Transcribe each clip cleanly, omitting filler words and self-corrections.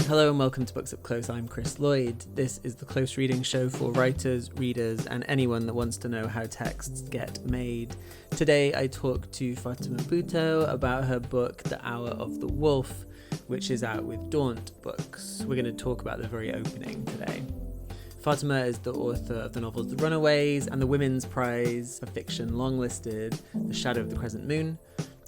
Hello and welcome to Books Up Close. I'm Chris Lloyd. This is the close reading show for writers, readers, and anyone that wants to know how texts get made. Today I talk to Fatima Bhutto about her book, The Hour of the Wolf, which is out with Daunt Books. We're going to talk about the very opening today. Fatima is the author of the novels The Runaways and the Women's Prize for Fiction-longlisted The Shadow of the Crescent Moon,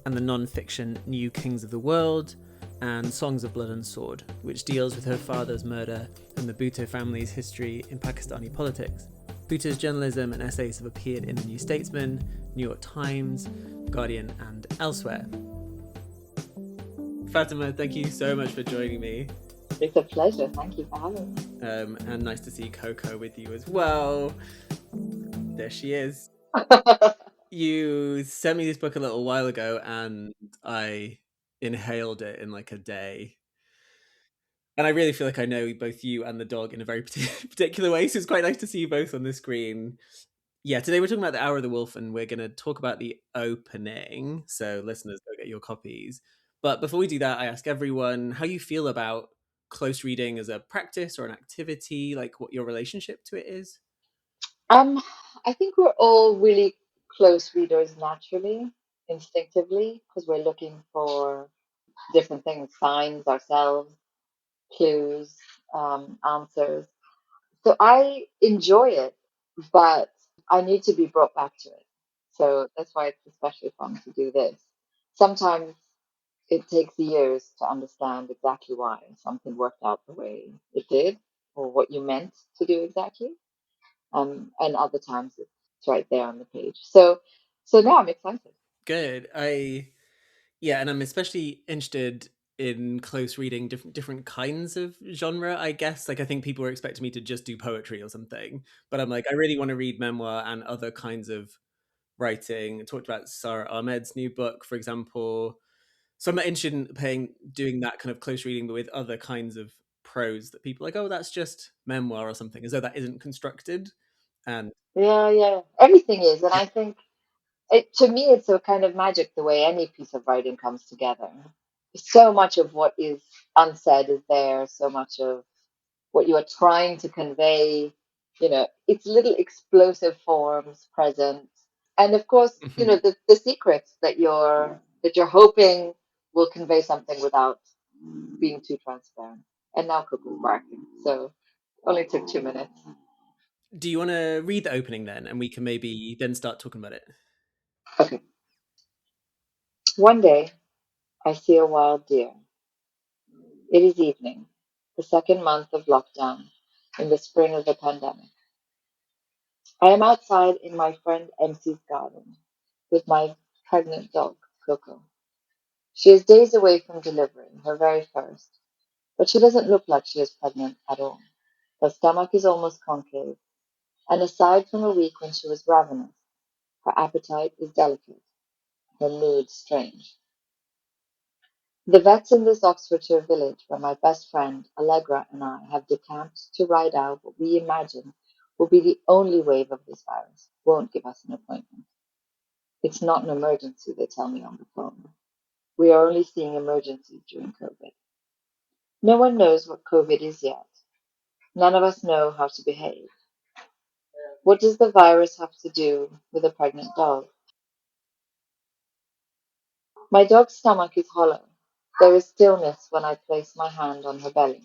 and the non-fiction New Kings of the World, and Songs of Blood and Sword, which deals with her father's murder and the Bhutto family's history in Pakistani politics. Bhutto's journalism and essays have appeared in the New Statesman, New York Times, Guardian, and elsewhere. Fatima, thank you so much for joining me. It's a pleasure. Thank you for having me. And nice to see Coco with you as well. There she is. You sent me this book a little while ago and I inhaled it in like a day. And I really feel like I know both you and the dog in a very particular way, so it's quite nice to see you both on the screen. Yeah, today we're talking about The Hour of the Wolf, and we're going to talk about the opening, so listeners, go get your copies. But before we do that, I ask everyone how you feel about close reading as a practice or an activity, like what your relationship to it is. I think we're all really close readers naturally, instinctively, because we're looking for different things, signs ourselves, clues, answers. So I enjoy it, but I need to be brought back to it. So that's why it's especially fun to do this. Sometimes it takes years to understand exactly why something worked out the way it did, or what you meant to do exactly. And other times it's right there on the page. So now I'm excited. Good. And I'm especially interested in close reading different kinds of genre, I guess. Like I think people were expecting me to just do poetry or something, but I'm like, I really want to read memoir and other kinds of writing. I talked about Sarah Ahmed's new book, for example. So I'm interested in doing that kind of close reading, but with other kinds of prose that people are like, oh, that's just memoir or something, as though that isn't constructed. And Yeah. Everything is. And I think to me, it's a kind of magic the way any piece of writing comes together. So much of what is unsaid is there, so much of what you are trying to convey, it's little explosive forms present. And of course, the secrets that you're hoping will convey something without being too transparent. And now Cuckoo's barking. So only took 2 minutes. do you want to read the opening then, and we can maybe then start talking about it? Okay. One day, I see a wild deer. It is evening, the second month of lockdown in the spring of the pandemic. I am outside in my friend MC's garden with my pregnant dog, Coco. She is days away from delivering her very first, but she doesn't look like she is pregnant at all. Her stomach is almost concave, and aside from a week when she was ravenous, her appetite is delicate, her mood strange. The vets in this Oxfordshire village where my best friend Allegra and I have decamped to ride out what we imagine will be the only wave of this virus won't give us an appointment. It's not an emergency, they tell me on the phone. We are only seeing emergencies during COVID. No one knows what COVID is yet. None of us know how to behave. What does the virus have to do with a pregnant dog? My dog's stomach is hollow. There is stillness when I place my hand on her belly.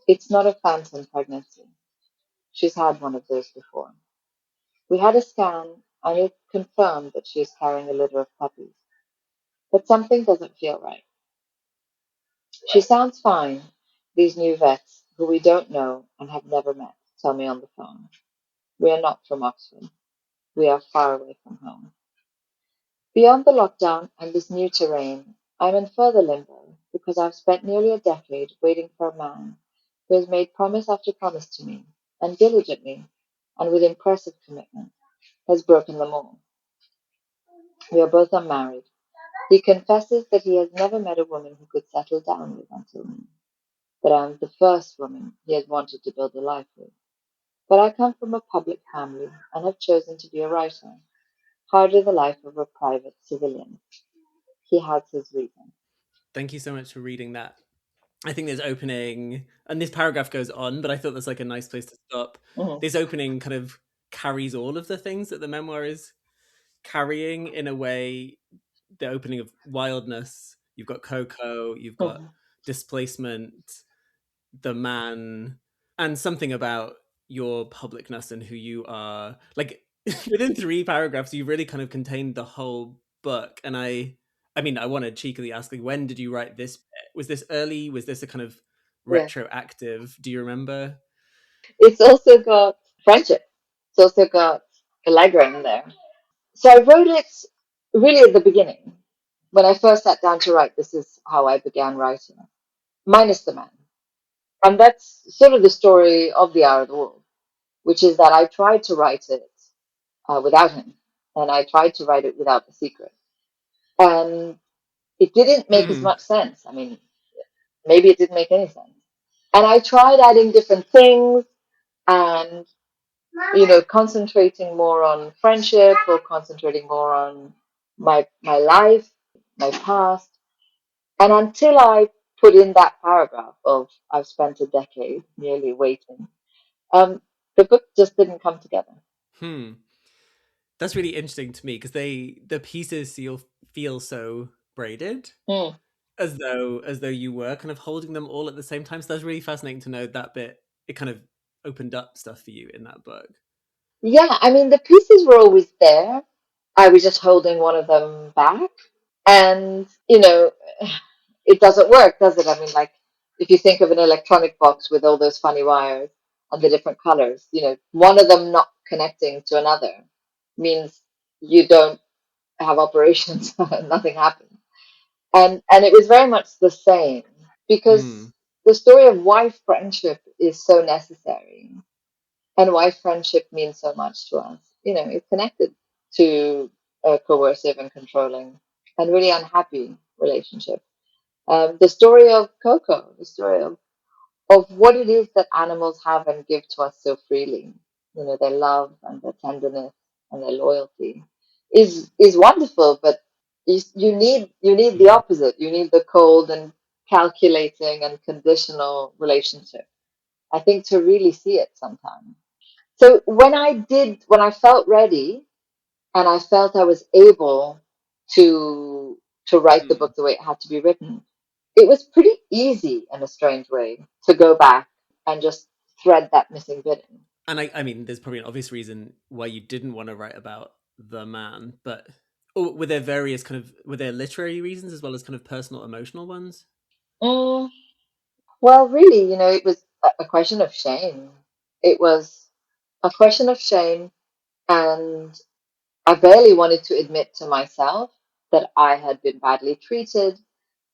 It's not a phantom pregnancy. She's had one of those before. We had a scan and it confirmed that she is carrying a litter of puppies. But something doesn't feel right. She sounds fine, these new vets, who we don't know and have never met, tell me on the phone. We are not from Oxford. We are far away from home. Beyond the lockdown and this new terrain, I'm in further limbo because I've spent nearly a decade waiting for a man who has made promise after promise to me, and diligently, and with impressive commitment, has broken them all. We are both unmarried. He confesses that he has never met a woman he could settle down with until me, that I am the first woman he has wanted to build a life with. But I come from a public family and have chosen to be a writer, hardly the life of a private civilian. He has his reason. Thank you so much for reading that. I think this opening, and this paragraph goes on, but I thought that's like a nice place to stop. Hmm. This opening kind of carries all of the things that the memoir is carrying in a way. The opening of wildness, you've got Coco, you've got Hmm. displacement, the man, and something about your publicness and who you are. Like within 3 paragraphs, you really kind of contained the whole book. And I mean, I want to cheekily ask, like, when did you write this bit? Was this early? Was this a kind of Yeah. retroactive? Do you remember? It's also got friendship. It's also got Allegra in there. So I wrote it really at the beginning. When I first sat down to write, this is how I began writing, minus the man. And that's sort of the story of The Hour of the Wolf, which is that I tried to write it without him. And I tried to write it without the secret. And it didn't make as Hmm. much sense. I mean, maybe it didn't make any sense. And I tried adding different things and, concentrating more on friendship or concentrating more on my life, my past. And until I put in that paragraph of I've spent a decade nearly waiting, um, the book just didn't come together. Hmm. That's really interesting to me because the pieces feel so braided, Mm. as though you were kind of holding them all at the same time. So that's really fascinating to know that bit. It kind of opened up stuff for you in that book. Yeah, I mean, the pieces were always there. I was just holding one of them back. And, it doesn't work, does it? I mean, like, if you think of an electronic box with all those funny wires and the different colors, one of them not connecting to another means you don't have operations, nothing happens. And it was very much the same because Hmm. the story of why friendship is so necessary and why friendship means so much to us. It's connected to a coercive and controlling and really unhappy relationship. The story of Coco, the story of what it is that animals have and give to us so freely, their love and their tenderness and their loyalty is wonderful, but you need the Hmm. opposite. You need the cold and calculating and conditional relationship, I think, to really see it sometimes. So when I felt ready and I felt I was able to to write the Hmm. book the way it had to be written, it was pretty easy in a strange way to go back and just thread that missing bit in. And I mean, there's probably an obvious reason why you didn't want to write about the man, but or were there various were there literary reasons as well as kind of personal emotional ones? Mm, well, really, it was a question of shame. It was a question of shame, and I barely wanted to admit to myself that I had been badly treated,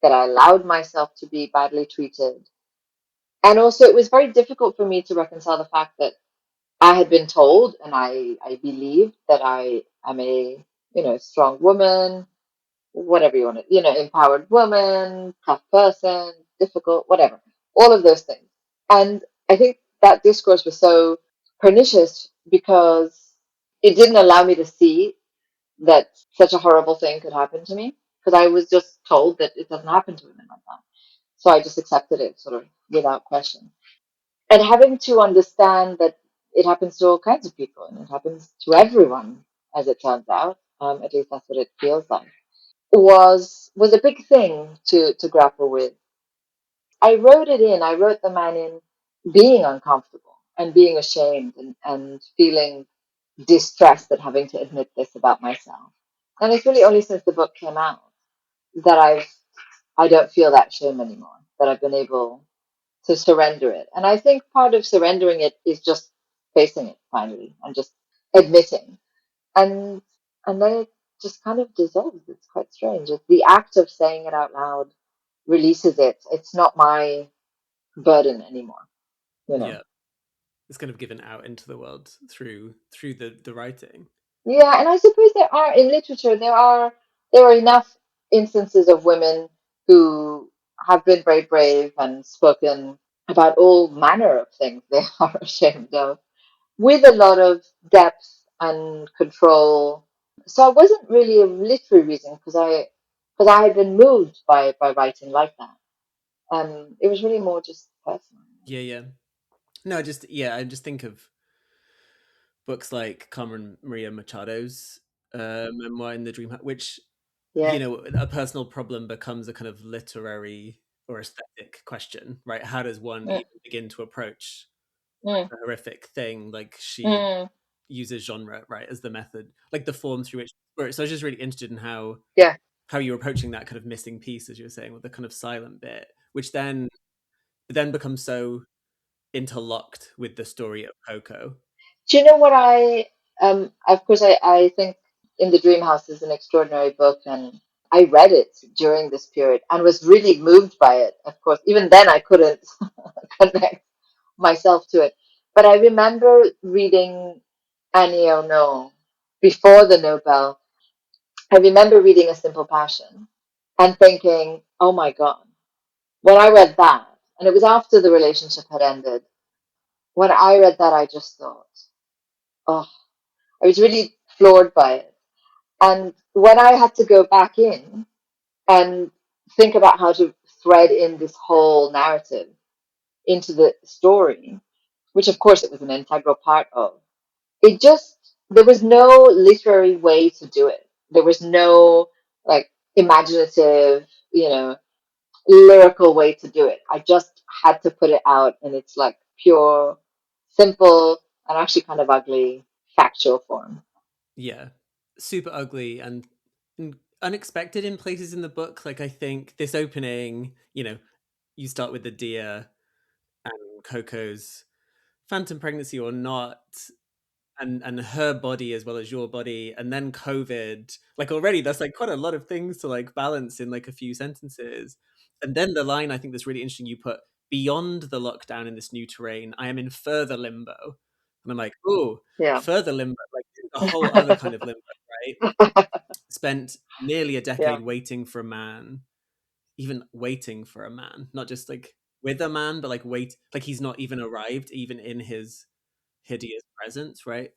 that I allowed myself to be badly treated. And also, it was very difficult for me to reconcile the fact that I had been told, and I believed that I am a, strong woman, whatever you want to, empowered woman, tough person, difficult, whatever, all of those things. And I think that discourse was so pernicious because it didn't allow me to see that such a horrible thing could happen to me because I was just told that it doesn't happen to women like that. So I just accepted it sort of without question. And having to understand that it happens to all kinds of people and it happens to everyone, as it turns out, at least that's what it feels like, was a big thing to grapple with. I wrote the man in being uncomfortable and being ashamed and feeling distressed at having to admit this about myself. And it's really only since the book came out that I don't feel that shame anymore, that I've been able to surrender it. And I think part of surrendering it is just facing it finally and just admitting. And and then it just kind of dissolves. It's quite strange. It's the act of saying it out loud releases it. It's not my burden anymore, you know. Yeah, it's kind of given out into the world through the writing. Yeah, and I suppose there are in literature there are enough instances of women who have been very brave and spoken about all manner of things they are ashamed of, with a lot of depth and control. So it wasn't really a literary reason because I had been moved by writing like that. It was really more just personal. Yeah, yeah. No, just yeah, I just think of books like Carmen Maria Machado's memoir in the Dream, which Yeah. a personal problem becomes a kind of literary or aesthetic question, right? How does one Mm, even begin to approach mm, a horrific thing? Like she mm, uses genre, right, as the method, like the form through which. So I was just really interested in yeah. how you're approaching that kind of missing piece, as you were saying, with the kind of silent bit, which then becomes so interlocked with the story of Coco. Do you know what of course, I think In the Dream House is an extraordinary book, and I read it during this period and was really moved by it. Of course, even then I couldn't connect myself to it. But I remember reading Annie Ernaux before the Nobel. I remember reading A Simple Passion and thinking, oh my God, when I read that, and it was after the relationship had ended, when I read that, I just thought, oh, I was really floored by it. And when I had to go back in and think about how to thread in this whole narrative into the story, which of course it was an integral part of, it just, there was no literary way to do it. There was no like imaginative, lyrical way to do it. I just had to put it out in its like pure, simple, and actually kind of ugly factual form. Yeah, super ugly and unexpected in places in the book. Like I think this opening, you start with the deer and Coco's phantom pregnancy or not, and her body as well as your body, and then COVID. Like already, that's like quite a lot of things to like balance in like a few sentences. And then the line I think that's really interesting. You put beyond the lockdown in this new terrain, I am in further limbo, and I'm like, oh, Yeah. further limbo, like a whole other kind of limbo, right? Spent nearly a Yeah. decade waiting for a man, even waiting for a man, not just like with a man, but like like he's not even arrived, even in his hideous presence, right?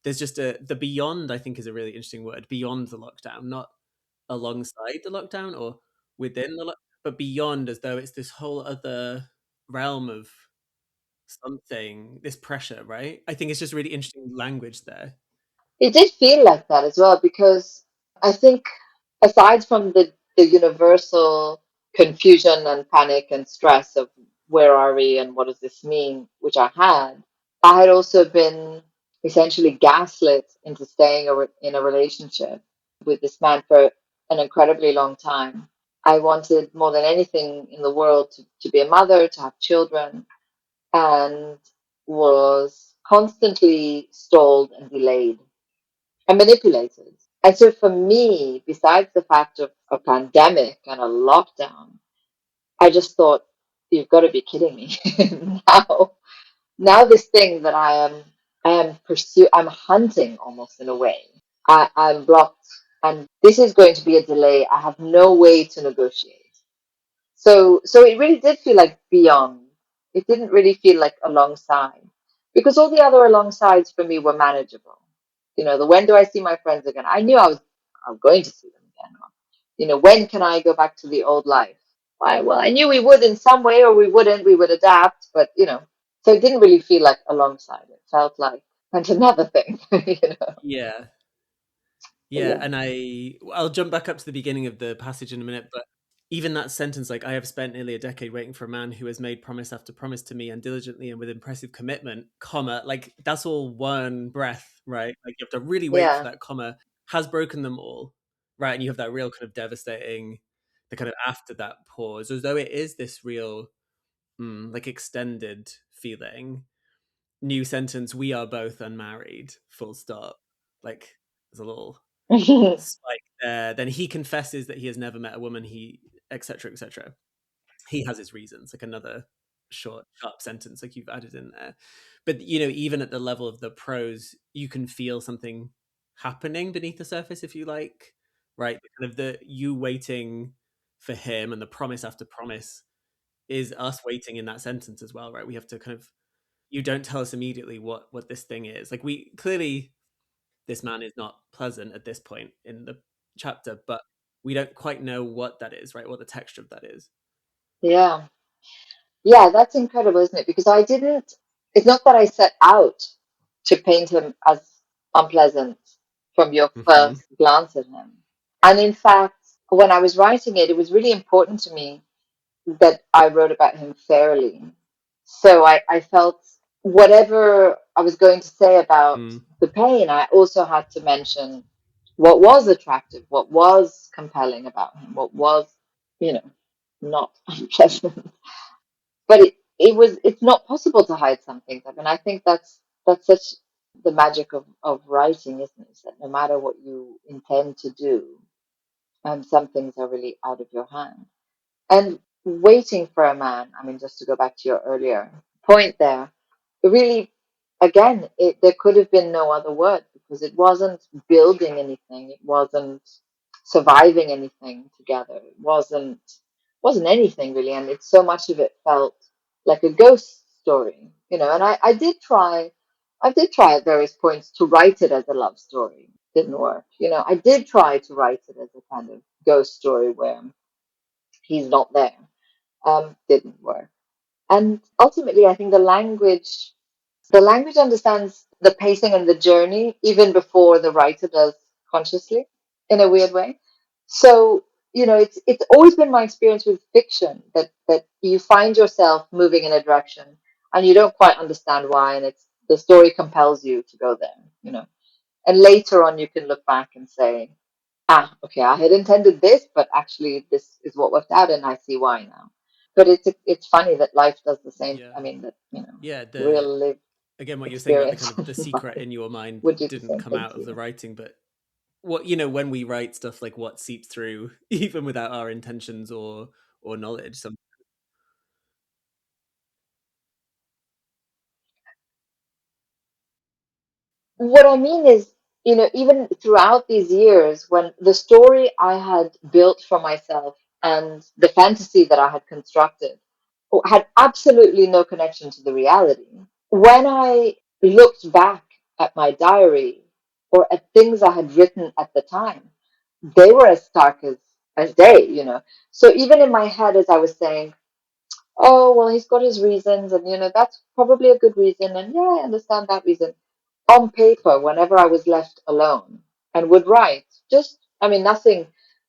There's just the beyond, I think, is a really interesting word. Beyond the lockdown, not alongside the lockdown or within the but beyond, as though it's this whole other realm of something, this pressure, right? I think it's just really interesting language there. It did feel like that as well because I think aside from the universal confusion and panic and stress of where are we and what does this mean, which I had also been essentially gaslit into staying in a relationship with this man for an incredibly long time. I wanted more than anything in the world to be a mother, to have children, and was constantly stalled and delayed and manipulated. And so for me, besides the fact of a pandemic and a lockdown, I just thought, you've got to be kidding me. now, now this thing that I'm hunting almost in a way. I'm blocked and this is going to be a delay. I have no way to negotiate. So it really did feel like beyond. It didn't really feel like alongside because all the other alongsides for me were manageable. The when do I see my friends again? I knew I was going to see them again. When can I go back to the old life? Well, I knew we would in some way or we wouldn't. We would adapt, but so it didn't really feel like alongside. It felt like and another thing. Yeah. But Yeah, yeah, and I'll jump back up to the beginning of the passage in a minute, but even that sentence, like I have spent nearly a decade waiting for a man who has made promise after promise to me and diligently and with impressive commitment, comma, like that's all one breath, right? Like you have to really wait for yeah, that comma, has broken them all, right? And you have that real kind of devastating, the kind of after that pause, as though it is this real, like extended feeling. New sentence, we are both unmarried, full stop. Like there's a little spike there. Then he confesses that he has never met a woman. He etc. etc. He has his reasons. Like another short, sharp sentence, like you've added in there. But even at the level of the prose, you can feel something happening beneath the surface, if you like, right? Kind of the you waiting for him and the promise after promise is us waiting in that sentence as well, right? We have to kind of you don't tell us immediately what this thing is. Like we clearly this man is not pleasant at this point in the chapter, but we don't quite know what that is, right? What the texture of that is. yeah. Yeah, that's incredible, isn't it? Because I didn't, it's not that I set out to paint him as unpleasant from your Hmm. first glance at him. And in fact, when I was writing it, it was really important to me that I wrote about him fairly. So I felt whatever I was going to say about Mm. the pain, I also had to mention what was attractive, what was compelling about him, what was, you know, not unpleasant. But it's not possible to hide some things. I mean, I think that's such the magic of writing, isn't it? Is that no matter what you intend to do, some things are really out of your hand. And waiting for a man, I mean, just to go back to your earlier point there, really, again, there could have been no other word because it wasn't building anything, it wasn't surviving anything together, it wasn't anything really, and it's so much of it felt like a ghost story, And I did try at various points to write it as a love story. Didn't work. I did try to write it as a kind of ghost story where he's not there. Didn't work. And ultimately, I think the language understands the pacing and the journey even before the writer does consciously, in a weird way. So, it's always been my experience with fiction that you find yourself moving in a direction and you don't quite understand why, and it's the story compels you to go there. And later on, you can look back and say, okay, I had intended this, but actually, this is what worked out, and I see why now. But it's funny that life does the same. Yeah. I mean, that Yeah. real live Again, what you're saying about the kind experience of the in secret life in your mind would do the didn't same come thing out to of the you. writing, but what when we write stuff, like what seeps through even without our intentions or knowledge. Some What I mean is, even throughout these years, when the story I had built for myself and the fantasy that I had constructed had absolutely no connection to the reality. When I looked back at my diary or at things I had written at the time, they were as stark as day. So even in my head, as I was saying, oh, well, he's got his reasons, and that's probably a good reason, and yeah, I understand that reason. On paper, whenever I was left alone and would write, just, I mean, nothing,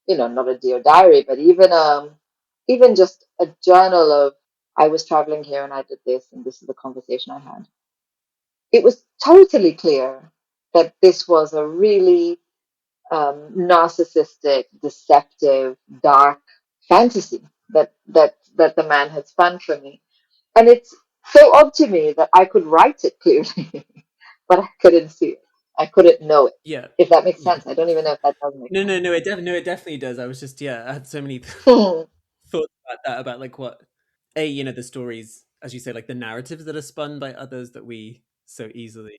not a dear diary, but even just a journal of, I was traveling here and I did this, and this is the conversation I had. It was totally clear that this was a really narcissistic, deceptive, dark fantasy that the man had spun for me. And it's so odd to me that I could write it clearly, but I couldn't see it. I couldn't know it. yeah, If that makes yeah. sense. I don't even know if that does make No, sense. no, no. No, it definitely does. I was just I had so many thoughts about that, about like what the stories, as you say, like the narratives that are spun by others that we so easily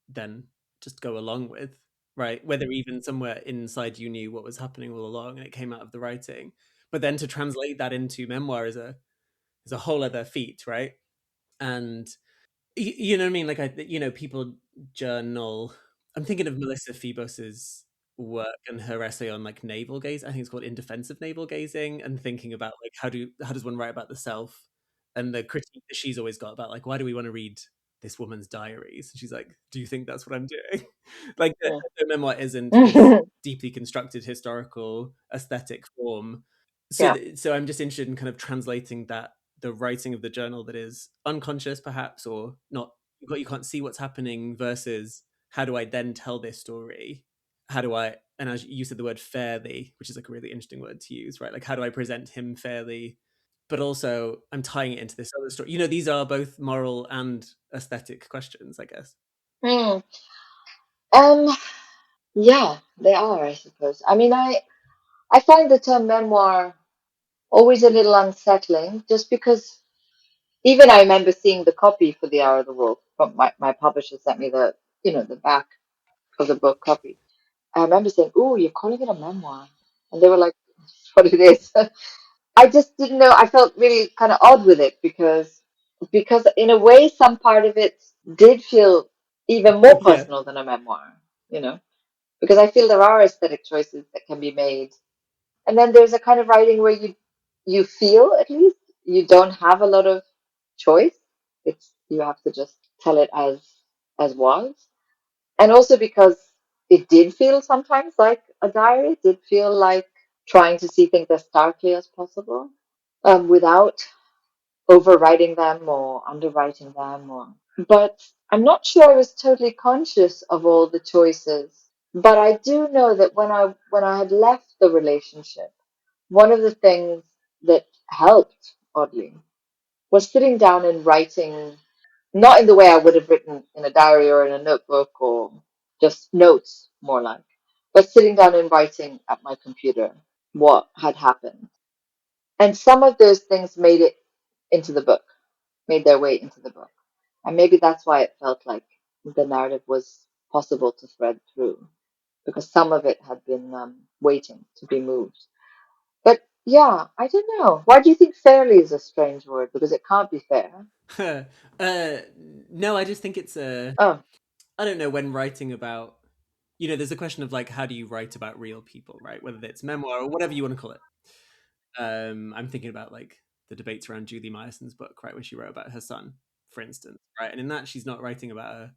then just go along with, right? Whether even somewhere inside you knew what was happening all along and it came out of the writing, but then to translate that into memoir is a whole other feat, right? And you know what I mean? Like people journal. I'm thinking of Melissa Phoebus's work and her essay on like navel gaze. I think it's called In Defense of Navel Gazing, and thinking about like how does one write about the self, and the critique that she's always got about like why do we want to read this woman's diaries? And she's like, do you think that's what I'm doing? Like the memoir isn't this deeply constructed historical aesthetic form. So Yeah. so I'm just interested in kind of translating that, the writing of the journal that is unconscious perhaps, or not, you can't see what's happening, versus how do I then tell this story, how do I, and as you said the word fairly, which is like a really interesting word to use, right? Like how do I present him fairly, but also I'm tying it into this other story. These are both moral and aesthetic questions, I guess. Hmm. Um. Yeah, they are, I suppose. I mean, I find the term memoir always a little unsettling, just because even I remember seeing the copy for The Hour of the Wolf. From my publisher sent me the back of the book copy. I remember saying, "Oh, you're calling it a memoir," and they were like, "That's what it is." I just didn't know. I felt really kind of odd with it because in a way, some part of it did feel even more Yeah, personal than a memoir. You know, because I feel there are aesthetic choices that can be made, and then there's a kind of writing where you feel, at least, you don't have a lot of choice. It's you have to just tell it as was. And also because it did feel sometimes like a diary. It did feel like trying to see things as starkly as possible, without overwriting them or underwriting them. But I'm not sure I was totally conscious of all the choices. But I do know that when I had left the relationship, one of the things that helped, oddly, was sitting down and writing, not in the way I would have written in a diary or in a notebook or just notes, more like, but sitting down and writing at my computer what had happened. And some of those things made it into the book, made their way into the book. And maybe that's why it felt like the narrative was possible to thread through, because some of it had been waiting to be moved. But yeah, I don't know. Why do you think fairly is a strange word? Because it can't be fair. uh, no, I just think it's Oh, I don't know, when writing about, there's a question of like, how do you write about real people, right? Whether it's memoir or whatever you want to call it. I'm thinking about like the debates around Julie Myerson's book, right, when she wrote about her son, for instance, right? And in that, she's not writing about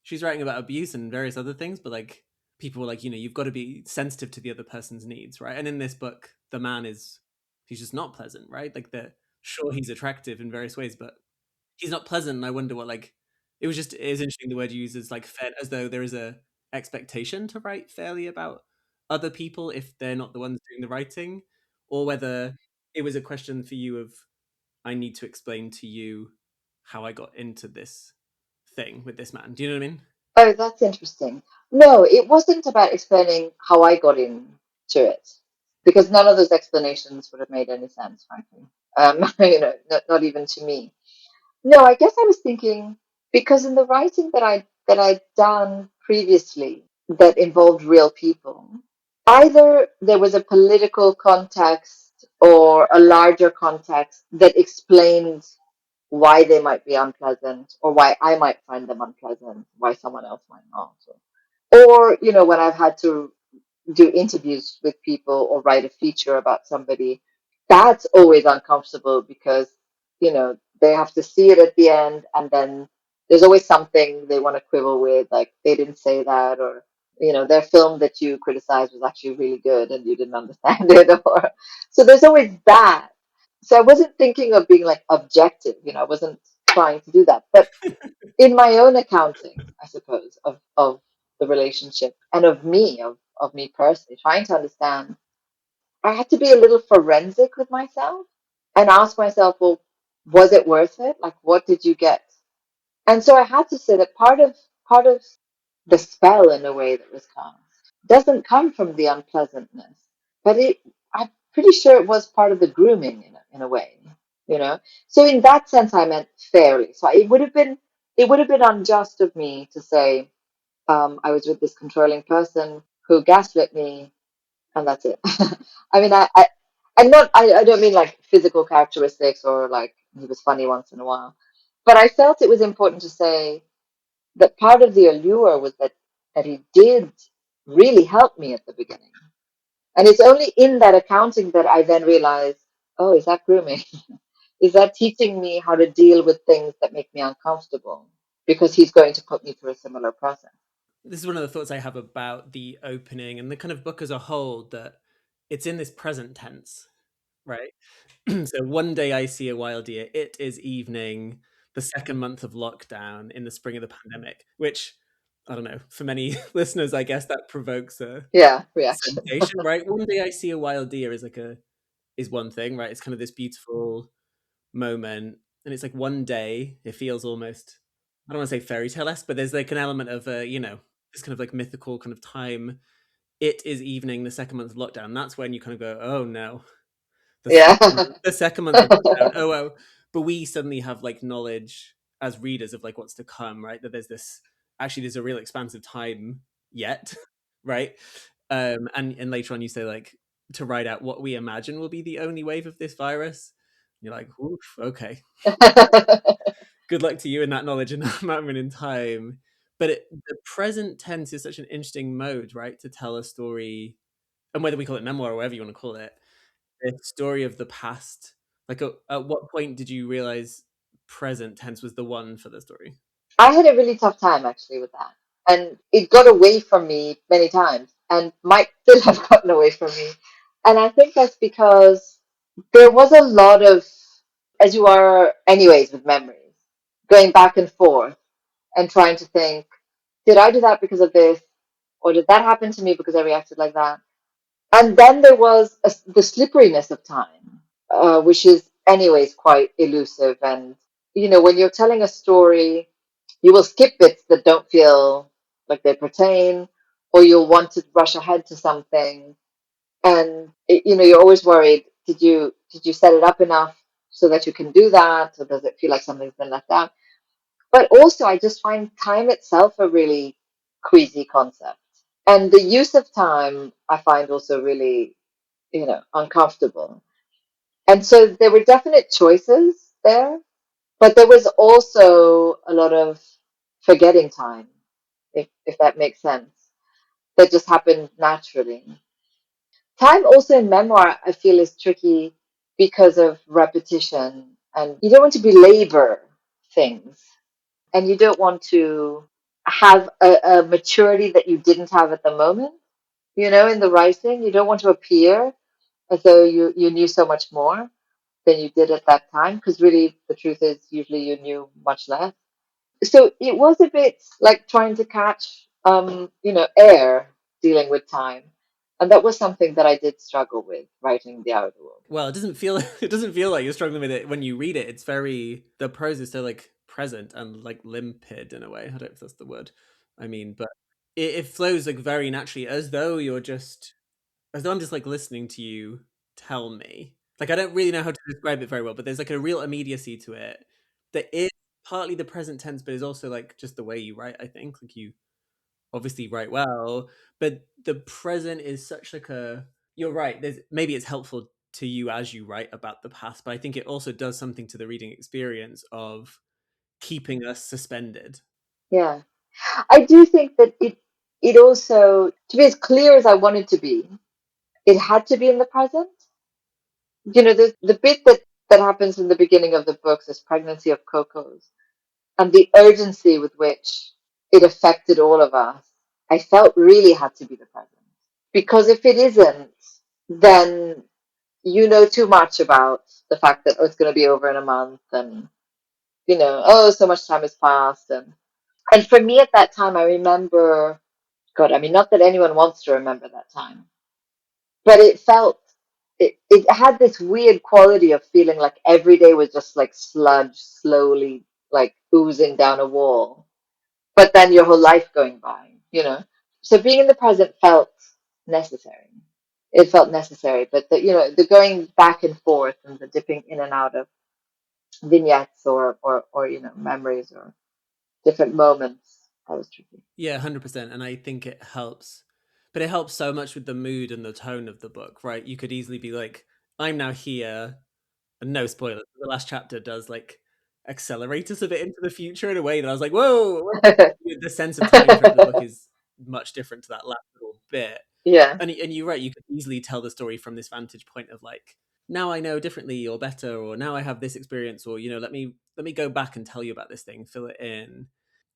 she's writing about abuse and various other things, but like people were like, you've got to be sensitive to the other person's needs, right? And in this book, the man he's just not pleasant, right? Like the sure he's attractive in various ways, but he's not pleasant. And I wonder what like it is interesting the word you use is like fair, as though there is a expectation to write fairly about other people if they're not the ones doing the writing, or whether it was a question for you of I need to explain to you how I got into this thing with this man. Do you know what I mean? oh, that's interesting. No, it wasn't about explaining how I got into it, because none of those explanations would have made any sense, frankly. Not even to me. No, I guess I was thinking because in the writing that I'd done previously that involved real people, either there was a political context or a larger context that explained why they might be unpleasant or why I might find them unpleasant, why someone else might not. Or, when I've had to do interviews with people or write a feature about somebody, that's always uncomfortable because, they have to see it at the end and then there's always something they want to quibble with, like they didn't say that, or, their film that you criticized was actually really good and you didn't understand it. Or so there's always that. So I wasn't thinking of being like objective, I wasn't trying to do that. But in my own accounting, I suppose, of the relationship and of me personally, trying to understand, I had to be a little forensic with myself and ask myself, well, was it worth it? Like, what did you get? And so I had to say that part of the spell, in a way, that was cast doesn't come from the unpleasantness, but I'm pretty sure it was part of the grooming in a way, you know. So in that sense, I meant fairly. So it would have been unjust of me to say I was with this controlling person who gaslit me, and that's it. I mean, I don't mean like physical characteristics or like he was funny once in a while, but I felt it was important to say that part of the allure was that he did really help me at the beginning. And it's only in that accounting that I then realized, oh, is that grooming? Is that teaching me how to deal with things that make me uncomfortable? Because he's going to put me through a similar process. This is one of the thoughts I have about the opening and the kind of book as a whole, that it's in this present tense, right? So one day I see a wild deer. It is evening, the second month of lockdown in the spring of the pandemic, which I don't know, for many listeners, I guess that provokes a Yeah, reaction. sensation, right? One day I see a wild deer is one thing, right? It's kind of this beautiful moment. And it's like one day, it feels almost, I don't want to say fairy tale esque, but there's like an element of this kind of like mythical kind of time. It is evening, the second month of lockdown. That's when you kind of go, oh no, Yeah. the second month of lockdown. Oh well, but we suddenly have like knowledge as readers of like what's to come, right? That there's a real expansive time yet, right? And later on you say like to write out what we imagine will be the only wave of this virus. And you're like, oof, okay, good luck to you in that knowledge in that moment in time. But the present tense is such an interesting mode, right, to tell a story, and whether we call it memoir or whatever you want to call it, the story of the past. Like, at what point did you realize? present tense was the one for the story. I had a really tough time actually with that. And it got away from me many times and might still have gotten away from me. And I think that's because there was a lot of, as you are anyways with memories, going back and forth and trying to think, did I do that because of this? Or did that happen to me because I reacted like that? And then there was the slipperiness of time, which is anyways quite elusive. And, when you're telling a story, you will skip bits that don't feel like they pertain, or you'll want to rush ahead to something. And, you're always worried, did you set it up enough so that you can do that? Or does it feel like something's been left out? But also, I just find time itself a really queasy concept. And the use of time, I find also really, uncomfortable. And so there were definite choices there, but there was also a lot of forgetting time, if that makes sense, that just happened naturally. Time also in memoir, I feel, is tricky because of repetition, and you don't want to belabor things, and you don't want to have a maturity that you didn't have at the moment, in the writing. You don't want to appear as though you knew so much more than you did at that time, because really the truth is usually you knew much less. So it was a bit like trying to catch air, dealing with time. And that was something that I did struggle with writing The Outer World. Well, it doesn't feel it doesn't feel like you're struggling with it when you read it. It's very the prose is so like present and like limpid in a way. I don't know if that's the word I mean, but it flows like very naturally, as though I'm just like listening to you tell me. Like I don't really know how to describe it very well, but there's like a real immediacy to it that is partly the present tense, but is also like just the way you write. I think like you obviously write well, but the present is such like a. You're right. There's maybe it's helpful to you as you write about the past, but I think it also does something to the reading experience of keeping us suspended. Yeah. I do think that it also, to be as clear as I wanted to be, it had to be in the present. The bit that happens in the beginning of the books, this pregnancy of Coco's, and the urgency with which it affected all of us, I felt really had to be the present. Because if it isn't, then you know too much about the fact that, oh, it's going to be over in a month, and, oh, so much time has passed. And for me at that time, I remember, God, I mean, not that anyone wants to remember that time, but it had this weird quality of feeling like every day was just like sludge slowly like oozing down a wall, but then your whole life going by. So being in the present felt necessary. It felt necessary, but the going back and forth and the dipping in and out of vignettes or memories or different moments, that was tricky. Yeah, 100%. And I think it helps. But it helps so much with the mood and the tone of the book, right? You could easily be like, I'm now here, and no spoilers. The last chapter does like accelerate us a bit into the future in a way that I was like, whoa, the sense of time throughout the book is much different to that last little bit. Yeah. And you're right, you could easily tell the story from this vantage point of like, now I know differently or better, or now I have this experience, or let me go back and tell you about this thing, fill it in.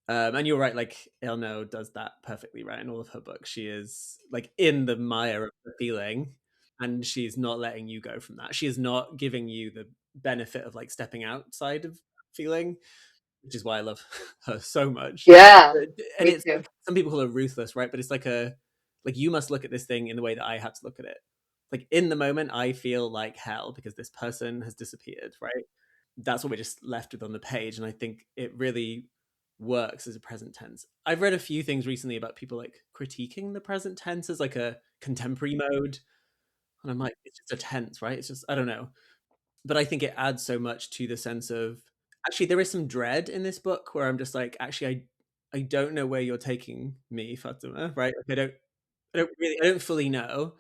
And you're right, like Ernaux does that perfectly, right? In all of her books, she is like in the mire of the feeling, and she's not letting you go from that. She is not giving you the benefit of like stepping outside of feeling, which is why I love her so much. Yeah, And me it's too. like some people call her ruthless, right? But it's like you must look at this thing in the way that I had to look at it. Like in the moment, I feel like hell because this person has disappeared, right? That's what we're just left with on the page, and I think it really works as a present tense. I've read a few things recently about people like critiquing the present tense as like a contemporary mode, and I'm like, it's just a tense, right? It's just I don't know, but I think it adds so much to the sense of actually there is some dread in this book where I'm just like, actually, I don't know where you're taking me, Fatima, right? Like, I don't fully know.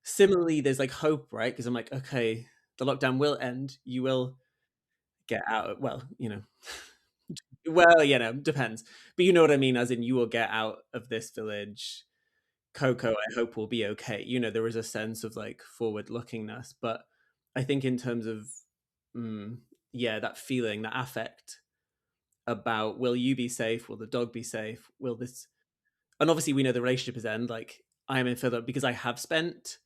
Similarly, there's like hope, right? Because I'm like, okay, the lockdown will end. You will get out. Well, depends. But you know what I mean, as in you will get out of this village. Coco, I hope will be okay. There is a sense of like forward lookingness, but I think in terms of mm, yeah, that feeling, that affect about, will you be safe? Will the dog be safe? Will this? And obviously, we know the relationship is end. Like, I am in further because I have spent.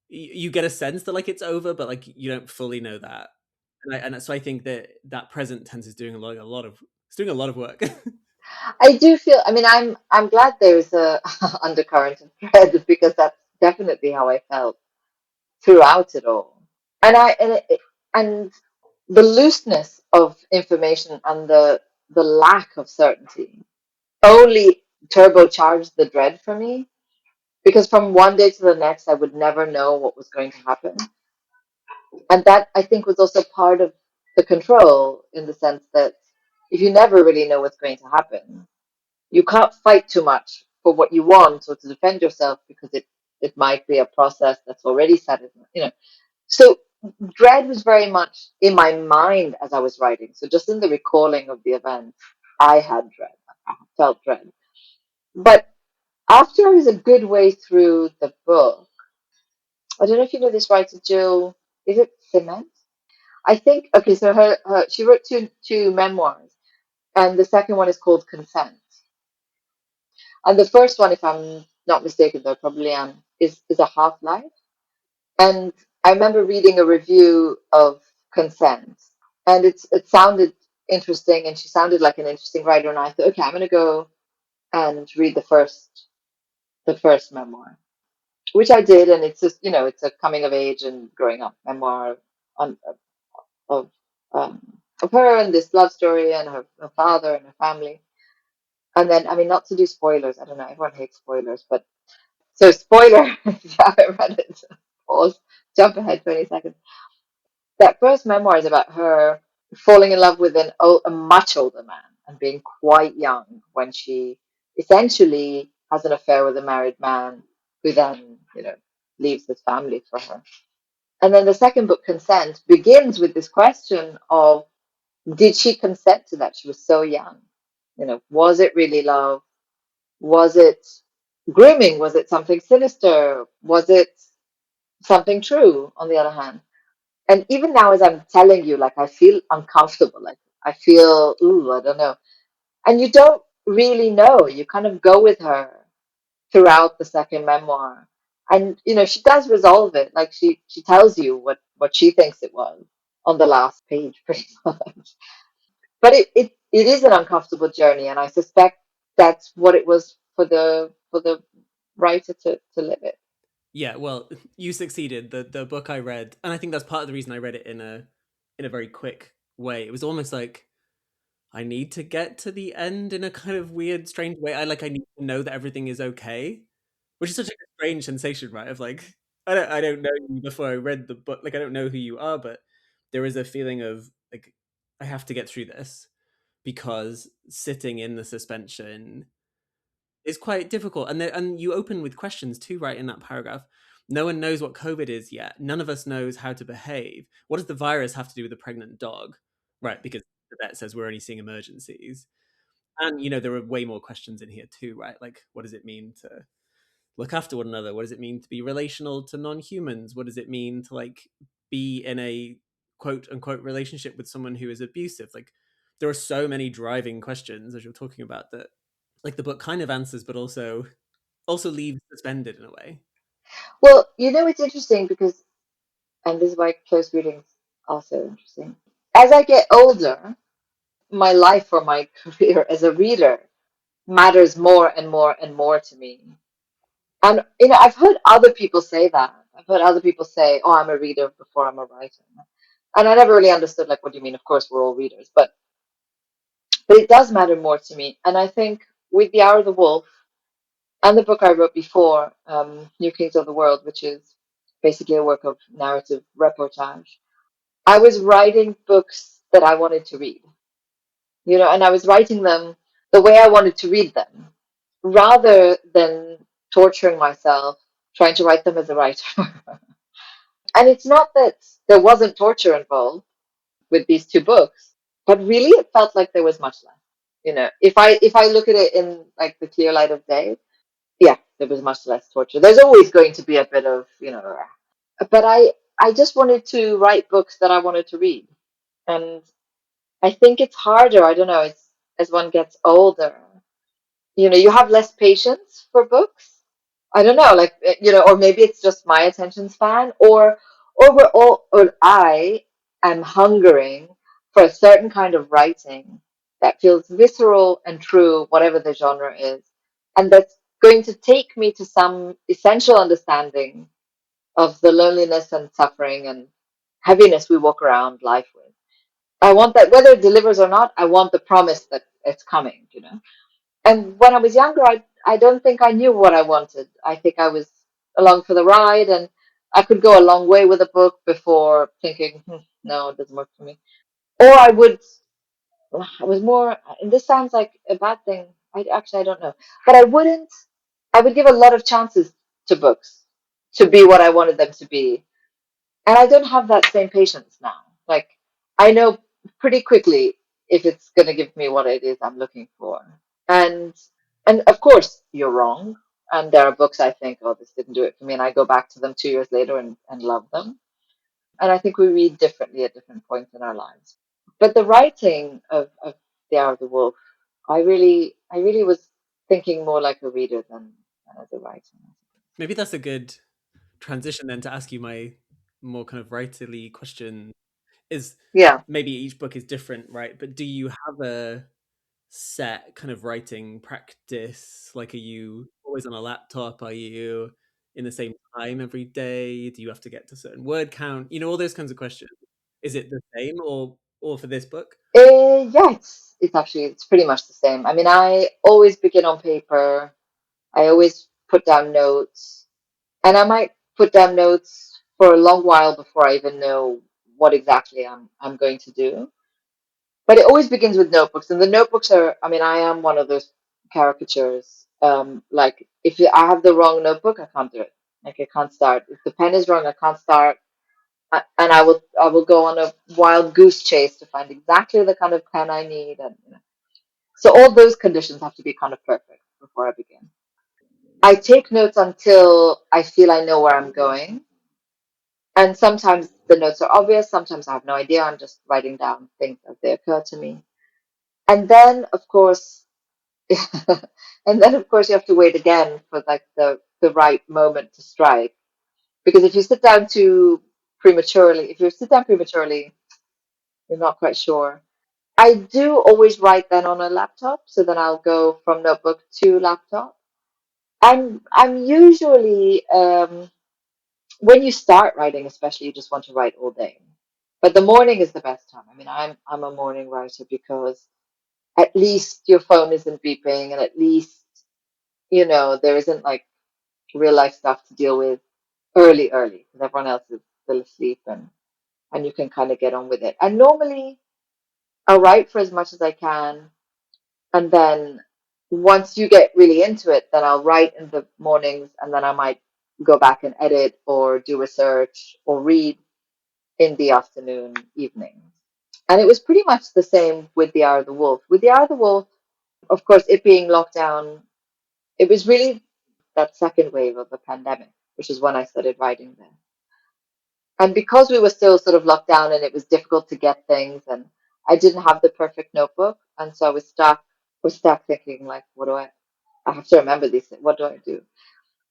You get a sense that like it's over, but like you don't fully know that. And so I think that that present tense is doing a lot of it's doing a lot of work. I do feel, I mean, I'm glad there's a undercurrent of dread because that's definitely how I felt throughout it all. And the looseness of information and the lack of certainty only turbocharged the dread for me because from one day to the next I would never know what was going to happen. And that I think was also part of the control in the sense that if you never really know what's going to happen, you can't fight too much for what you want or to defend yourself because it might be a process that's already set in, so dread was very much in my mind as I was writing. So just in the recalling of the event, I had dread. I felt dread. But after I was a good way through the book, I don't know if you know this writer, Jill. Is it Ciment? I think. Okay, so she wrote two memoirs, and the second one is called Consent. And the first one, if I'm not mistaken, though probably am, is a half life. And I remember reading a review of Consent, and it sounded interesting, and she sounded like an interesting writer. And I thought, okay, I'm going to go and read the first memoir, which I did, and it's just it's a coming of age and growing up memoir on, of um, of her and this love story and her father and her family. And then, I mean, not to do spoilers. I don't know. Everyone hates spoilers, but so spoiler. If you haven't read it, pause, jump ahead 20 seconds. That first memoir is about her falling in love with a much older man and being quite young when she essentially has an affair with a married man who then, leaves his family for her. And then the second book, Consent, begins with this question of did she consent to that? She was so young. Was it really love? Was it grooming? Was it something sinister? Was it something true, on the other hand? And even now, as I'm telling you, like I feel uncomfortable. Like I feel, ooh, I don't know. And you don't really know. You kind of go with her throughout the second memoir. And she does resolve it. Like she tells you what she thinks it was on the last page, pretty much. But it is an uncomfortable journey, and I suspect that's what it was for the writer to live it. Yeah, well, you succeeded. The book I read, and I think that's part of the reason I read it in a very quick way. It was almost like I need to get to the end in a kind of weird, strange way. I need to know that everything is okay, which is such a strange sensation, right? Of like I don't know you before I read the book. Like I don't know who you are, but there is a feeling of like I have to get through this because sitting in the suspension is quite difficult. And you open with questions too, right? In that paragraph, no one knows what COVID is yet. None of us knows how to behave. What does the virus have to do with a pregnant dog? Right, because the vet says we're only seeing emergencies. And there are way more questions in here too, right? Like, what does it mean to look after one another? What does it mean to be relational to non-humans? What does it mean to like be in a quote unquote relationship with someone who is abusive? Like, there are so many driving questions as you're talking about that, like the book kind of answers, but also leaves suspended in a way. Well, it's interesting because, and this is why close readings also interesting. As I get older, my life or my career as a reader matters more and more and more to me. And I've heard other people say that. I've heard other people say, "Oh, I'm a reader before I'm a writer," and I never really understood like what do you mean. Of course, we're all readers, but it does matter more to me. And I think with The Hour of the Wolf and the book I wrote before, New Kings of the World, which is basically a work of narrative reportage, I was writing books that I wanted to read, and I was writing them the way I wanted to read them, rather than torturing myself trying to write them as a writer. And it's not that there wasn't torture involved with these two books, but really it felt like there was much less. If I look at it in like the clear light of day, yeah, there was much less torture. There's always going to be a bit of, but I just wanted to write books that I wanted to read. And I think it's harder. I don't know. It's as one gets older, you have less patience for books. I don't know, like or maybe it's just my attention span, or we're all, or I am hungering for a certain kind of writing that feels visceral and true, whatever the genre is, and that's going to take me to some essential understanding of the loneliness and suffering and heaviness we walk around life with. I want that, whether it delivers or not. I want the promise that it's coming. And when I was younger, I don't think I knew what I wanted. I think I was along for the ride, and I could go a long way with a book before thinking, no, it doesn't work for me. Or I was more, and this sounds like a bad thing. I don't know. But I would give a lot of chances to books to be what I wanted them to be. And I don't have that same patience now. Like, I know pretty quickly if it's going to give me what it is I'm looking for. And of course you're wrong. And there are books I think, oh, this didn't do it for me, and I go back to them 2 years later and love them. And I think we read differently at different points in our lives. But the writing of The Hour of the Wolf, I really was thinking more like a reader than as a writer. Maybe that's a good transition then to ask you my more kind of writerly question is Yeah. maybe each book is different, right? But do you have a set kind of writing practice? Like, are you always on a laptop? Are you in the same time every day? Do you have to get to a certain word count? All those kinds of questions. Is it the same or for this book? Yeah, it's pretty much the same. I mean, I always begin on paper. I always put down notes. And I might put down notes for a long while before I even know what exactly I'm going to do. But it always begins with notebooks, and the notebooks are. I mean, I am one of those caricatures. Like if I have the wrong notebook, I can't do it. Like I can't start. If the pen is wrong, I can't start. And I will go on a wild goose chase to find exactly the kind of pen I need, and so all those conditions have to be kind of perfect before I begin. I take notes until I feel I know where I'm going. And sometimes the notes are obvious, sometimes I have no idea. I'm just writing down things as they occur to me. And then, of course, you have to wait again for like the right moment to strike. Because if you sit down prematurely, you're not quite sure. I do always write then on a laptop, so then I'll go from notebook to laptop. I'm usually when you start writing, especially, you just want to write all day. But the morning is the best time. I mean, I'm a morning writer because at least your phone isn't beeping, and at least there isn't like real life stuff to deal with early because everyone else is still asleep, and you can kind of get on with it. And normally I'll write for as much as I can, and then once you get really into it, then I'll write in the mornings, and then I might go back and edit or do research or read in the afternoon, evening. And it was pretty much the same with The Hour of the Wolf. With The Hour of the Wolf, of course, it being locked down, it was really that second wave of the pandemic, which is when I started writing then. And because we were still sort of locked down and it was difficult to get things, and I didn't have the perfect notebook, and so I was stuck thinking like, I have to remember these things. What do I do?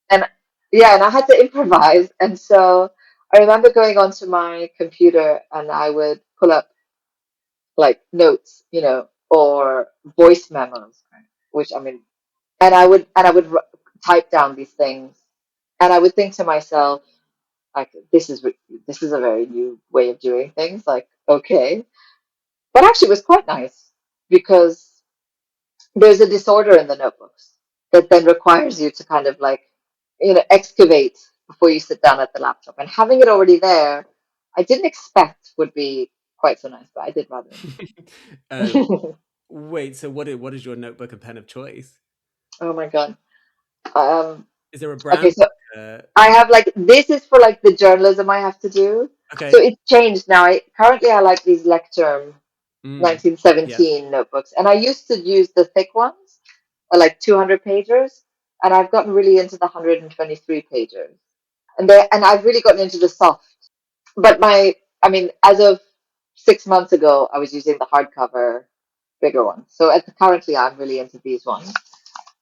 And yeah, and I had to improvise. And so I remember going onto my computer and I would pull up like notes, or voice memos, right? Which I mean, and I would type down these things, and I would think to myself, like, this is a very new way of doing things. Like, okay, but actually, it was quite nice because there's a disorder in the notebooks that then requires you to kind of like, excavate before you sit down at the laptop, and having it already there, I didn't expect would be quite so nice, but I did rather uh, enjoy. wait, so what is your notebook and pen of choice? Oh my God. Um, Is there a okay, brand? so Uh, I have like this is for like the journalism I have to do. So okay. it's changed now. I like these Lecterm Mm, yeah. 1917 notebooks, and I used to use the thick ones, like 200 pages, and I've gotten really into the 123 pages, and I've really gotten into the soft. But I mean, as of 6 months ago, I was using the hardcover, bigger ones. So currently, I'm really into these ones.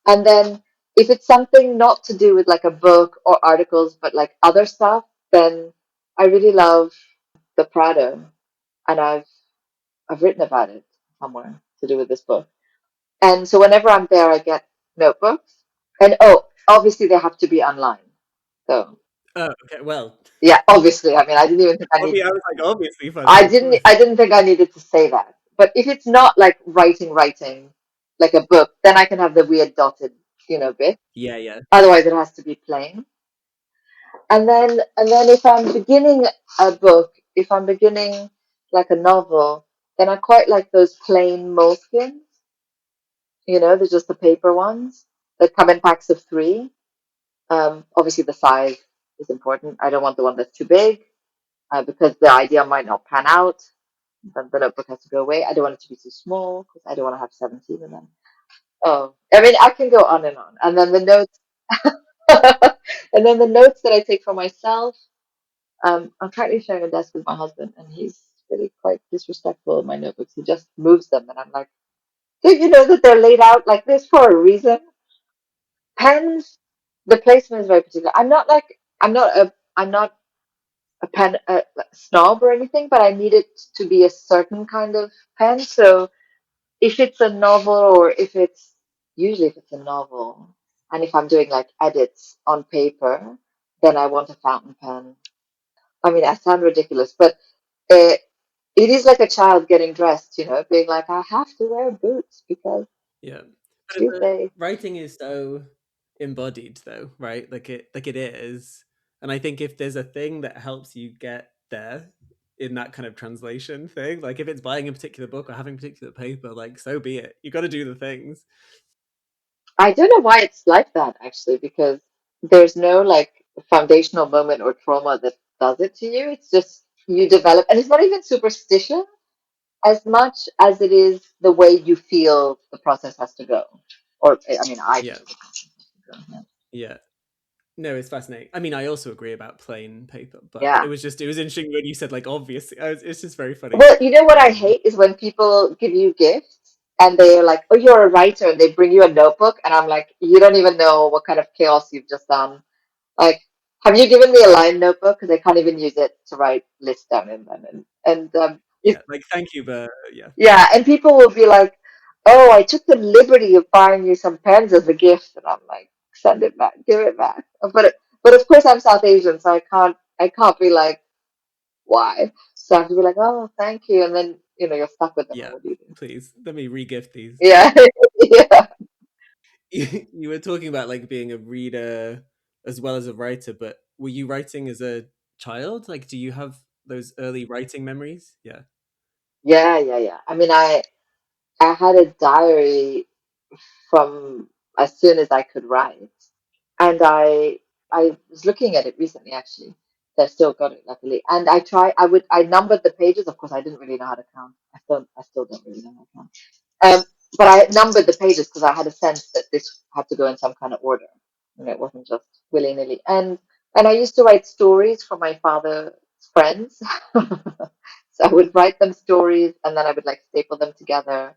And then if it's something not to do with like a book or articles, but like other stuff, then I really love the Prado, and I've written about it somewhere to do with this book. And so whenever I'm there, I get notebooks, and oh, obviously they have to be online. So Oh, okay. Well, yeah, obviously. I mean, I didn't even think I need. I was like, obviously, I Fatima, of didn't. course. I didn't think I needed to say that. But if it's not like writing, like a book, then I can have the weird dotted, bit. Yeah, yeah, Otherwise, it has to be plain. And then if I'm beginning a book, if I'm beginning like a novel, then I quite like those plain moleskins. They're just the paper ones that come in packs of three. Obviously, the size is important. I don't want the one that's too big, because the idea might not pan out. Then the notebook has to go away. I don't want it to be too small because I don't want to have 17 of them. Oh, I mean, I can go on and on. And then the notes, and then the notes that I take for myself. I'm currently sharing a desk with my husband, and he's really quite disrespectful of my notebooks. He just moves them, and I'm like, "Did you know that they're laid out like this for a reason?" Pens, the placement is very particular. I'm not a pen snob or anything, but I need it to be a certain kind of pen. So if it's a novel, or if it's a novel, and if I'm doing like edits on paper, then I want a fountain pen. I mean, I sound ridiculous, but uh, it is like a child getting dressed, being like, I have to wear boots because yeah. But Tuesday. writing is so embodied, though, right? Like it is. And I think if there's a thing that helps you get there in that kind of translation thing, like if it's buying a particular book or having a particular paper, like so be it. You got to do the things. I don't know why it's like that actually, because there's no like foundational moment or trauma that does it to you. It's just you develop, and it's not even superstition as much as it is the way you feel the process has to go. Or, I mean, I Yeah, feel the process has to go. yeah. No, it's fascinating. I mean, I also agree about plain paper, but Yeah. it was interesting when you said like obviously. It's just very funny. Well, you know what I Um, hate is when people give you gifts and they're like, "Oh, you're a writer," and they bring you a notebook, and I'm like, "You don't even know what kind of chaos you've just done." Like, have you given me a line notebook? Because I can't even use it to write lists down in them. And yeah, like thank you, but yeah, yeah, and people will be like, "Oh, I took the liberty of buying you some pens as a gift," and I'm like, "Send it back, give it back." But of course, I'm South Asian, so I can't be like, "Why?" So I have to be like, "Oh, thank you," and then you're stuck with them, and yeah. what do you do? Please let me regift these. Yeah, yeah. You were talking about like being a reader as well as a writer, but were you writing as a child? Like, do you have those early writing memories? Yeah. Yeah, yeah, yeah. I mean, I had a diary from as soon as I could write. And I was looking at it recently actually. So I still got it luckily. And I numbered the pages. Of course I didn't really know how to count. I still don't really know how to count. But I numbered the pages because I had a sense that this had to go in some kind of order. And it wasn't just willy nilly. And I used to write stories for my father's friends. So I would write them stories, and then I would like staple them together,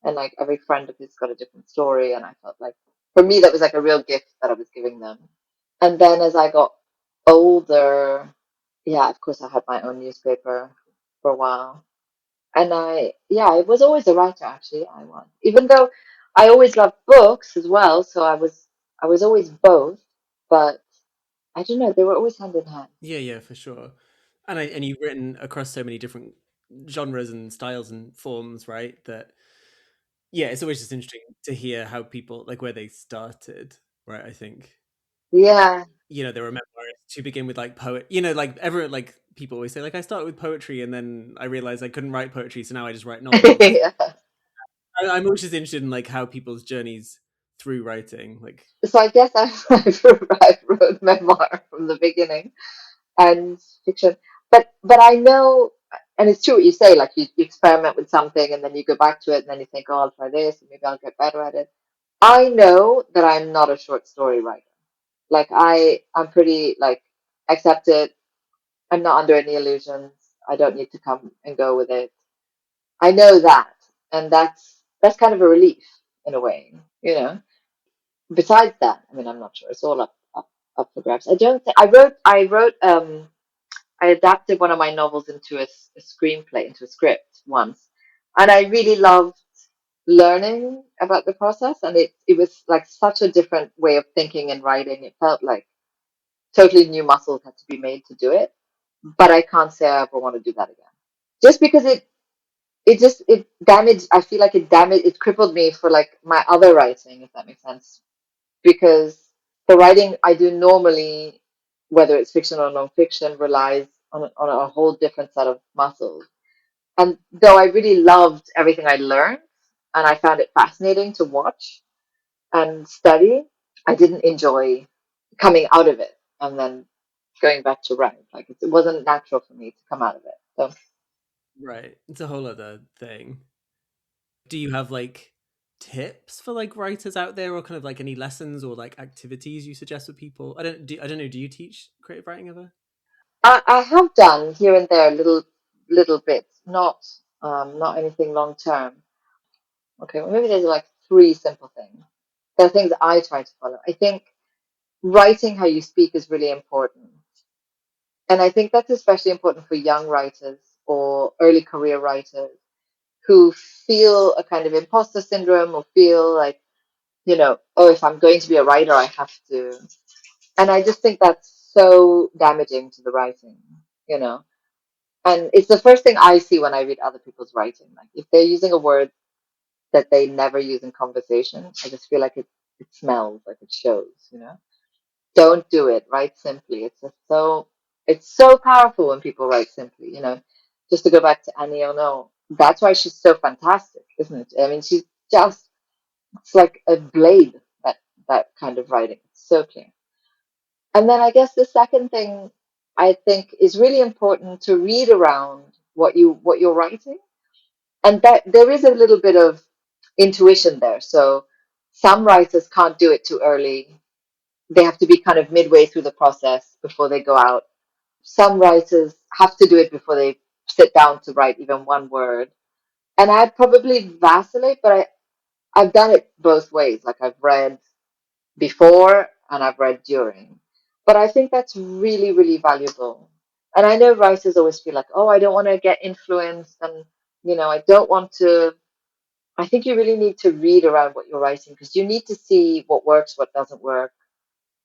and like every friend of his got a different story, and I felt like for me that was like a real gift that I was giving them. And then as I got older, yeah, of course I had my own newspaper for a while. And I was always a writer actually. I was. Even though I always loved books as well, so I was always both, but I don't know, they were always hand in hand. Yeah, yeah, for sure. And you've written across so many different genres and styles and forms, right? That yeah, it's always just interesting to hear how people like where they started, right? I think Yeah. there were memoirists who begin with like poet, like everyone like people always say like I started with poetry and then I realized I couldn't write poetry, so now I just write novels. Yeah. I'm always just interested in like how people's journeys through writing, like So I guess I wrote memoir from the beginning and fiction. But I know, and it's true what you say, like you experiment with something and then you go back to it and then you think, oh, I'll try this and maybe I'll get better at it. I know that I'm not a short story writer. Like I'm pretty like accepted. I'm not under any illusions. I don't need to come and go with it. I know that, and that's kind of a relief in a way, you know. Besides that, I mean, I'm not sure. It's all up for grabs. I don't think I adapted one of my novels into a screenplay, into a script once, and I really loved learning about the process. And it was like such a different way of thinking and writing. It felt like totally new muscles had to be made to do it. But I can't say I ever want to do that again. Just because it damaged. I feel like it crippled me for like my other writing, if that makes sense. Because the writing I do normally, whether it's fiction or nonfiction, relies on a whole different set of muscles. And though I really loved everything I learned and I found it fascinating to watch and study, I didn't enjoy coming out of it and then going back to write. Like it wasn't natural for me to come out of it. So Right. It's a whole other thing. Do you have like tips for like writers out there, or kind of like any lessons or like activities you suggest with people? I don't know, do you teach creative writing ever? I have done here and there little bits, not anything long term. Okay, well maybe there's like three simple things. There are things I try to follow. I think writing how you speak is really important. And I think that's especially important for young writers or early career writers who feel a kind of imposter syndrome or feel like, oh, if I'm going to be a writer, I have to. And I just think that's so damaging to the writing, you know. And it's the first thing I see when I read other people's writing. Like if they're using a word that they never use in conversation, I just feel like it smells, like it shows, you know. Don't do it. Write simply. It's so powerful when people write simply, you know. Just to go back to Annie Ernaux, that's why she's so fantastic, isn't it? I mean, she's just it's like a blade, that kind of writing. It's so clear. And then I guess the second thing I think is really important to read around what you're writing, and that there is a little bit of intuition there. So some writers can't do it too early. They have to be kind of midway through the process before they go out. Some writers have to do it before they sit down to write even one word. And I probably vacillate, but I've done it both ways. Like I've read before and I've read during. But I think that's really, really valuable. And I know writers always feel like, oh, I don't want to get influenced and, I don't want to. I think you really need to read around what you're writing because you need to see what works, what doesn't work,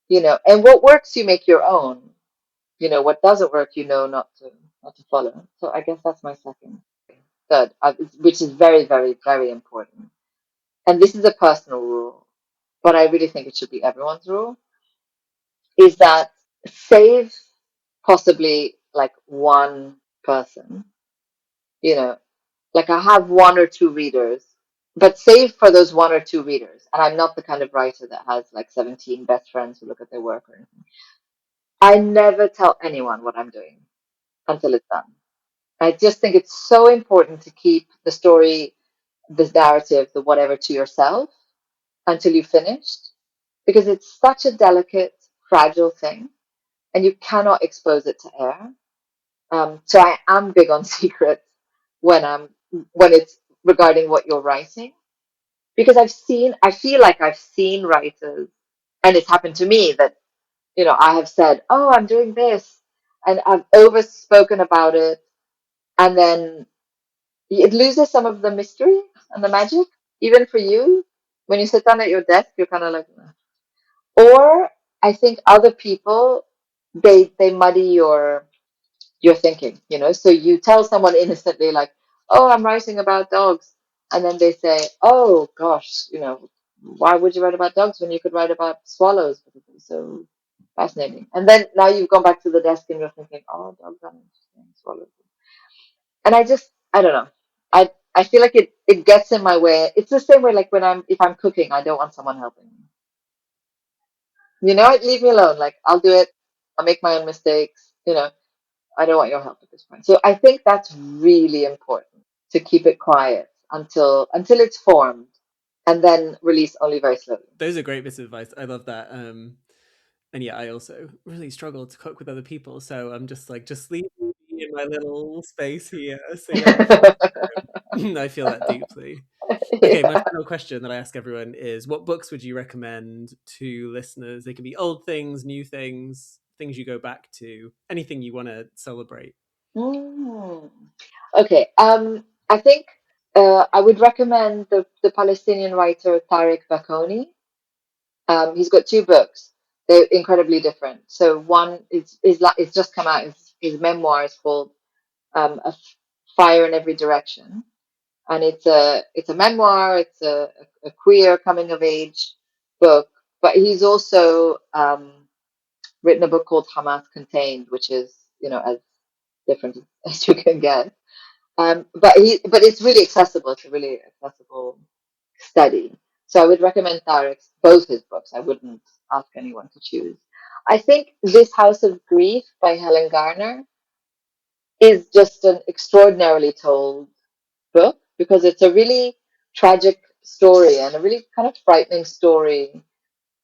and what works you make your own. What doesn't work, not to follow. So I guess that's my second. Third, which is very, very, very important. And this is a personal rule, but I really think it should be everyone's rule, is that save possibly like one person, you know, like I have one or two readers, but save for those one or two readers. And I'm not the kind of writer that has like 17 best friends who look at their work or anything. I never tell anyone what I'm doing until it's done. I just think it's so important to keep the story, the narrative, the whatever to yourself until you've finished because it's such a delicate, fragile thing and you cannot expose it to air. So I am big on secrets when when it's regarding what you're writing because I feel like I've seen writers, and it's happened to me that I have said, "Oh, I'm doing this," and I've overspoken about it, and then it loses some of the mystery and the magic, even for you. When you sit down at your desk, you're kind of like, "Nah." Or I think other people they muddy your thinking, So you tell someone innocently, like, "Oh, I'm writing about dogs," and then they say, "Oh gosh, why would you write about dogs when you could write about swallows? Because it's so fascinating." And then now you've gone back to the desk and you're thinking, "Oh, dogs are interesting, swallows." And I don't know. I feel like it gets in my way. It's the same way like if I'm cooking, I don't want someone helping me. Leave me alone. Like I'll do it. I'll make my own mistakes. I don't want your help at this point. So I think that's really important to keep it quiet until it's formed and then release only very slowly. Those are great bits of advice. I love that. And yeah, I also really struggle to cook with other people, so I'm just like, just leave me me in my little space here. So yeah, I feel that deeply. Okay, my Yeah. final question that I ask everyone is, what books would you recommend to listeners? They can be old things, new things, things you go back to, anything you want to celebrate. Mm. Okay. I think I would recommend the Palestinian writer Tareq Baconi. He's got two books. They're incredibly different. So one is like it's just come out. His memoir is called Fire in Every Direction, and it's a memoir. It's a queer coming of age book. But he's also written a book called Hamas Contained, which is as different as you can get. But it's really accessible. It's a really accessible study. So I would recommend Tarek's both his books. I wouldn't ask anyone to choose. I think This House of Grief by Helen Garner is just an extraordinarily told book because it's a really tragic story and a really kind of frightening story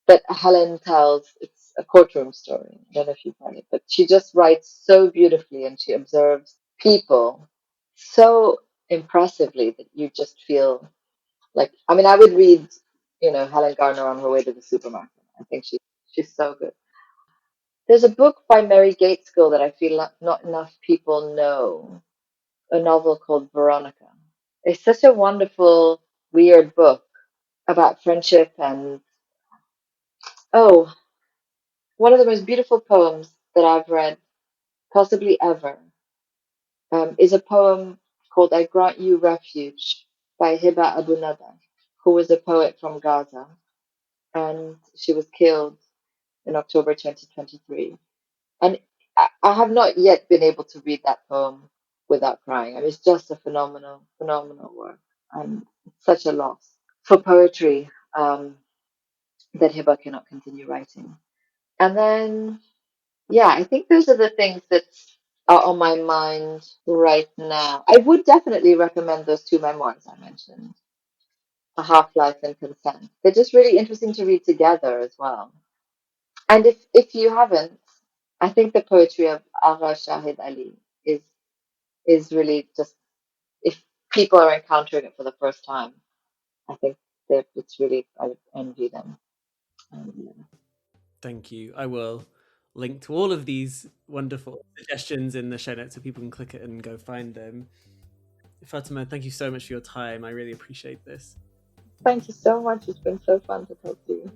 that Helen tells. It's a courtroom story. I don't know if you've read it, but she just writes so beautifully and she observes people so impressively that you just feel like, I mean, I would read, Helen Garner on her way to the supermarket. I think she's so good. There's a book by Mary Gaitskill that I feel like not enough people know, a novel called Veronica. It's such a wonderful, weird book about friendship and, oh, one of the most beautiful poems that I've read, possibly ever, is a poem called I Grant You Refuge by Hiba Abu Nada, who was a poet from Gaza. And she was killed in October 2023. And I have not yet been able to read that poem without crying. I mean, it's just a phenomenal, phenomenal work. And it's such a loss for poetry that Hiba cannot continue writing. And then, yeah, I think those are the things that are on my mind right now. I would definitely recommend those two memoirs I mentioned, A Half-Life and Consent. They're just really interesting to read together as well. And if you haven't, I think the poetry of Agha Shahid Ali is really just, if people are encountering it for the first time, I think that it's really, I envy them. And, Thank you. I will link to all of these wonderful suggestions in the show notes so people can click it and go find them. Fatima, thank you so much for your time. I really appreciate this. thank you so much. It's been so fun to talk to you.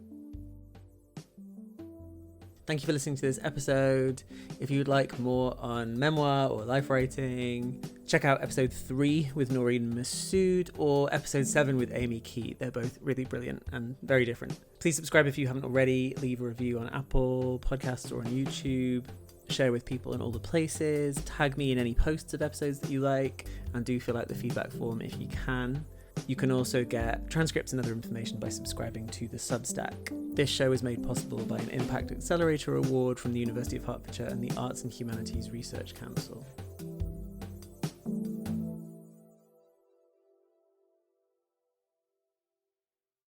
Thank you for listening to this episode. If you'd like more on memoir or life writing, check out episode 3 with Noreen Masood or episode 7 with Amy Key. They're both really brilliant and very different. Please subscribe if you haven't already. Leave a review on Apple Podcasts or on YouTube. Share with people in all the places. Tag me in any posts of episodes that you like, and do fill out the feedback form if you can. You can also get transcripts and other information by subscribing to the Substack. This show is made possible by an Impact Accelerator Award from the University of Hertfordshire and the Arts and Humanities Research Council.